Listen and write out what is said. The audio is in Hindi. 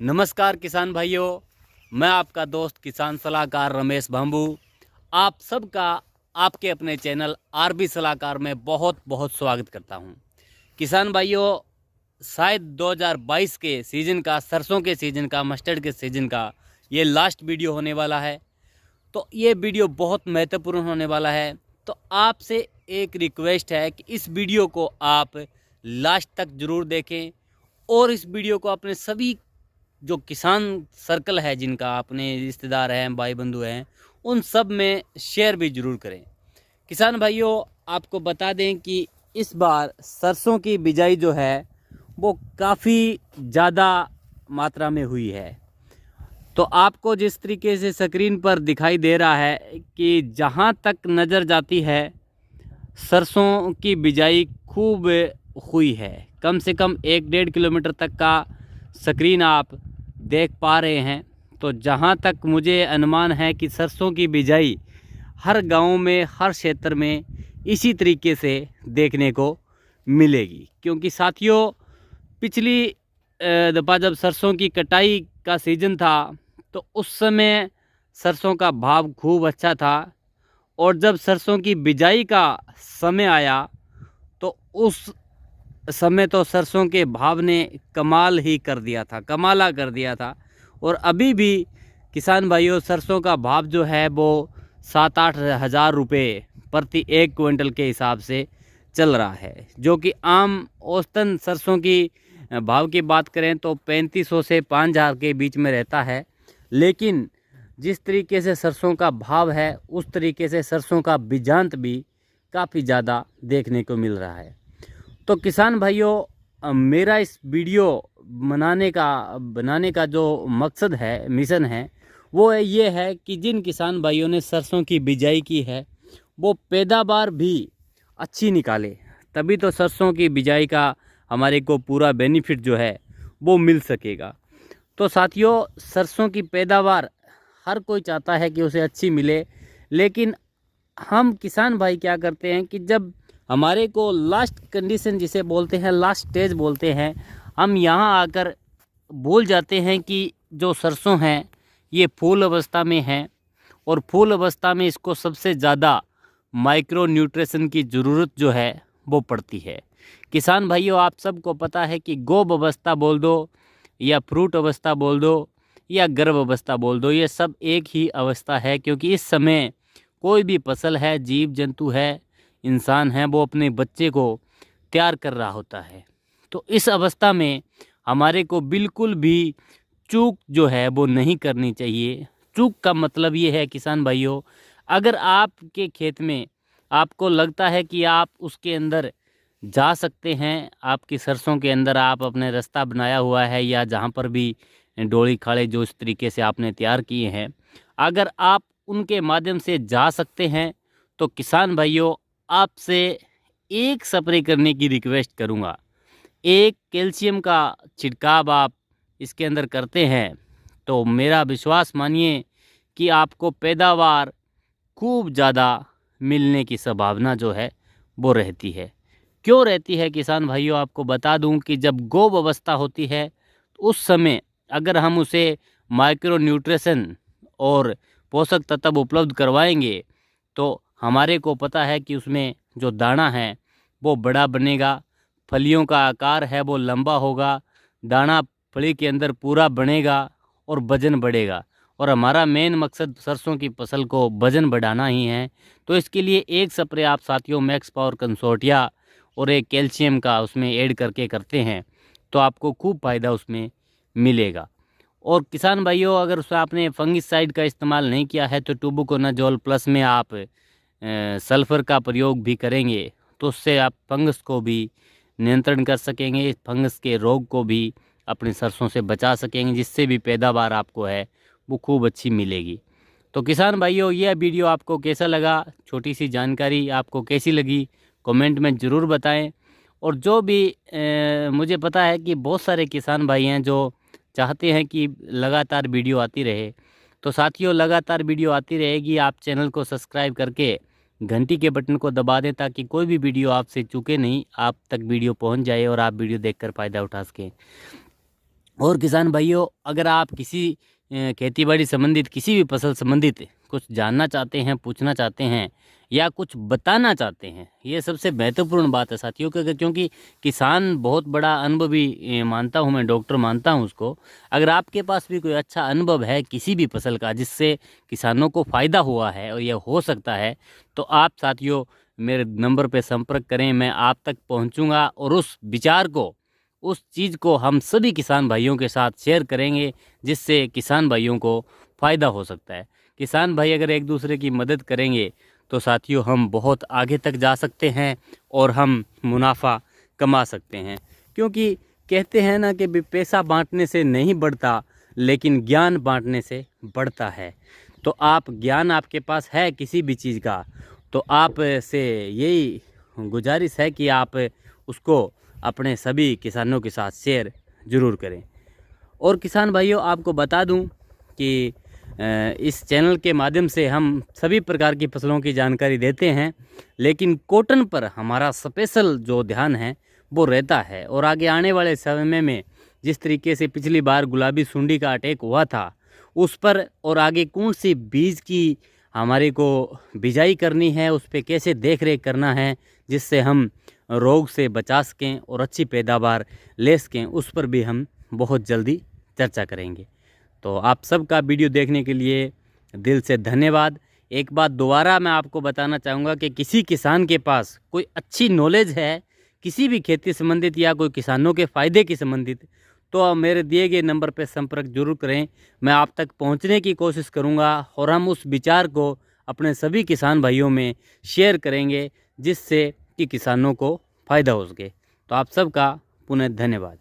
नमस्कार किसान भाइयों, मैं आपका दोस्त किसान सलाहकार रमेश भांबू आप सबका आपके अपने चैनल आरबी सलाहकार में बहुत बहुत स्वागत करता हूं। किसान भाइयों, शायद 2022 के सीज़न का, सरसों के सीज़न का, मस्टर्ड के सीज़न का ये लास्ट वीडियो होने वाला है। तो ये वीडियो बहुत महत्वपूर्ण होने वाला है। तो आपसे एक रिक्वेस्ट है कि इस वीडियो को आप लास्ट तक ज़रूर देखें और इस वीडियो को अपने सभी जो किसान सर्कल है, जिनका अपने रिश्तेदार हैं, भाई बंधु हैं, उन सब में शेयर भी ज़रूर करें। किसान भाइयों, आपको बता दें कि इस बार सरसों की बिजाई जो है वो काफ़ी ज़्यादा मात्रा में हुई है। तो आपको जिस तरीके से स्क्रीन पर दिखाई दे रहा है कि जहाँ तक नज़र जाती है सरसों की बिजाई खूब हुई है। कम से कम 1-1.5 किलोमीटर तक का स्क्रीन आप देख पा रहे हैं। तो जहाँ तक मुझे अनुमान है कि सरसों की बिजाई हर गांव में, हर क्षेत्र में इसी तरीके से देखने को मिलेगी। क्योंकि साथियों, पिछली दफ़ा जब सरसों की कटाई का सीज़न था तो उस समय सरसों का भाव खूब अच्छा था, और जब सरसों की बिजाई का समय आया तो उस समय तो सरसों के भाव ने कमाल ही कर दिया था, कमाला कर दिया था। और अभी भी किसान भाइयों, सरसों का भाव जो है वो 7-8 हज़ार रुपये प्रति 1 क्विंटल के हिसाब से चल रहा है, जो कि आम औसतन सरसों की भाव की बात करें तो 3500 से 5000 के बीच में रहता है। लेकिन जिस तरीके से सरसों का भाव है उस तरीके से सरसों का बीजांत भी काफ़ी ज़्यादा देखने को मिल रहा है। तो किसान भाइयों, मेरा इस वीडियो बनाने का जो मकसद है, मिशन है, वो ये है कि जिन किसान भाइयों ने सरसों की बिजाई की है वो पैदावार भी अच्छी निकाले, तभी तो सरसों की बिजाई का हमारे को पूरा बेनिफिट जो है वो मिल सकेगा। तो साथियों, सरसों की पैदावार हर कोई चाहता है कि उसे अच्छी मिले, लेकिन हम किसान भाई क्या करते हैं कि जब हमारे को लास्ट कंडीशन जिसे बोलते हैं, लास्ट स्टेज बोलते हैं, हम यहाँ आकर भूल जाते हैं कि जो सरसों हैं ये फूल अवस्था में हैं, और फूल अवस्था में इसको सबसे ज़्यादा माइक्रो न्यूट्रिशन की ज़रूरत जो है वो पड़ती है। किसान भाइयों, आप सबको पता है कि गोब अवस्था बोल दो या फ्रूट अवस्था बोल दो या गर्भ अवस्था बोल दो, ये सब एक ही अवस्था है। क्योंकि इस समय कोई भी फसल है, जीव जंतु है, इंसान है, वो अपने बच्चे को तैयार कर रहा होता है। तो इस अवस्था में हमारे को बिल्कुल भी चूक जो है वो नहीं करनी चाहिए। चूक का मतलब ये है किसान भाइयों, अगर आपके खेत में आपको लगता है कि आप उसके अंदर जा सकते हैं, आपकी सरसों के अंदर आप अपने रास्ता बनाया हुआ है, या जहाँ पर भी डोली खाले जो इस तरीके से आपने तैयार किए हैं, अगर आप उनके माध्यम से जा सकते हैं तो किसान भाइयों, आपसे एक स्प्रे करने की रिक्वेस्ट करूंगा। एक कैल्शियम का छिड़काव आप इसके अंदर करते हैं तो मेरा विश्वास मानिए कि आपको पैदावार खूब ज़्यादा मिलने की संभावना जो है वो रहती है। क्यों रहती है किसान भाइयों, आपको बता दूं कि जब गोब अवस्था होती है तो उस समय अगर हम उसे माइक्रो न्यूट्रिशन और पोषक तत्व उपलब्ध करवाएंगे तो हमारे को पता है कि उसमें जो दाना है वो बड़ा बनेगा, फलियों का आकार है वो लंबा होगा, दाना फली के अंदर पूरा बनेगा और वजन बढ़ेगा। और हमारा मेन मकसद सरसों की फसल को वजन बढ़ाना ही है। तो इसके लिए एक स्प्रे आप साथियों मैक्स पावर कंसोर्टिया और एक कैल्शियम का उसमें ऐड करके करते हैं तो आपको खूब फ़ायदा उसमें मिलेगा। और किसान भाइयों, अगर उसमें आपने फंगिसाइड का इस्तेमाल नहीं किया है तो टुबुकोनाजोल प्लस में आप सल्फ़र का प्रयोग भी करेंगे तो उससे आप फंगस को भी नियंत्रण कर सकेंगे, फंगस के रोग को भी अपने सरसों से बचा सकेंगे, जिससे भी पैदावार आपको है वो खूब अच्छी मिलेगी। तो किसान भाइयों, यह वीडियो आपको कैसा लगा, छोटी सी जानकारी आपको कैसी लगी, कमेंट में ज़रूर बताएं। और जो भी मुझे पता है कि बहुत सारे किसान भाई हैं जो चाहते हैं कि लगातार वीडियो आती रहे। तो साथियों, लगातार वीडियो आती रहेगी, आप चैनल को सब्सक्राइब करके घंटी के बटन को दबा दें ताकि कोई भी वीडियो आपसे चूके नहीं, आप तक वीडियो पहुंच जाए और आप वीडियो देखकर फ़ायदा उठा सकें। और किसान भाइयों, अगर आप किसी खेतीबाड़ी संबंधित किसी भी फसल संबंधित कुछ जानना चाहते हैं, पूछना चाहते हैं या कुछ बताना चाहते हैं, ये सबसे महत्वपूर्ण बात है साथियों, क्योंकि किसान बहुत बड़ा अनुभवी मानता हूँ मैं, डॉक्टर मानता हूँ उसको। अगर आपके पास भी कोई अच्छा अनुभव है किसी भी फसल का जिससे किसानों को फ़ायदा हुआ है और यह हो सकता है, तो आप साथियों मेरे नंबर पर संपर्क करें। मैं आप तक पहुँचूँगा और उस विचार को, उस चीज़ को हम सभी किसान भाइयों के साथ शेयर करेंगे, जिससे किसान भाइयों को फ़ायदा हो सकता है। किसान भाई अगर एक दूसरे की मदद करेंगे तो साथियों हम बहुत आगे तक जा सकते हैं और हम मुनाफा कमा सकते हैं। क्योंकि कहते हैं ना कि पैसा बांटने से नहीं बढ़ता, लेकिन ज्ञान बांटने से बढ़ता है। तो आप ज्ञान आपके पास है किसी भी चीज़ का, तो आप से यही गुजारिश है कि आप उसको अपने सभी किसानों के साथ शेयर ज़रूर करें। और किसान भाइयों, आपको बता दूं कि इस चैनल के माध्यम से हम सभी प्रकार की फसलों की जानकारी देते हैं, लेकिन कॉटन पर हमारा स्पेशल जो ध्यान है वो रहता है। और आगे आने वाले समय में जिस तरीके से पिछली बार गुलाबी सुंडी का अटैक हुआ था उस पर, और आगे कौन सी बीज की हमारे को बिजाई करनी है, उस पर कैसे देख रेख करना है जिससे हम रोग से बचा सकें और अच्छी पैदावार ले सकें, उस पर भी हम बहुत जल्दी चर्चा करेंगे। तो आप सबका वीडियो देखने के लिए दिल से धन्यवाद। एक बात दोबारा मैं आपको बताना चाहूँगा कि किसी किसान के पास कोई अच्छी नॉलेज है किसी भी खेती संबंधित या कोई किसानों के फ़ायदे की संबंधित, तो आप मेरे दिए गए नंबर पर संपर्क जरूर करें। मैं आप तक पहुंचने की कोशिश करूंगा और हम उस विचार को अपने सभी किसान भाइयों में शेयर करेंगे, जिससे कि किसानों को फ़ायदा हो सके। तो आप सबका पुनः धन्यवाद।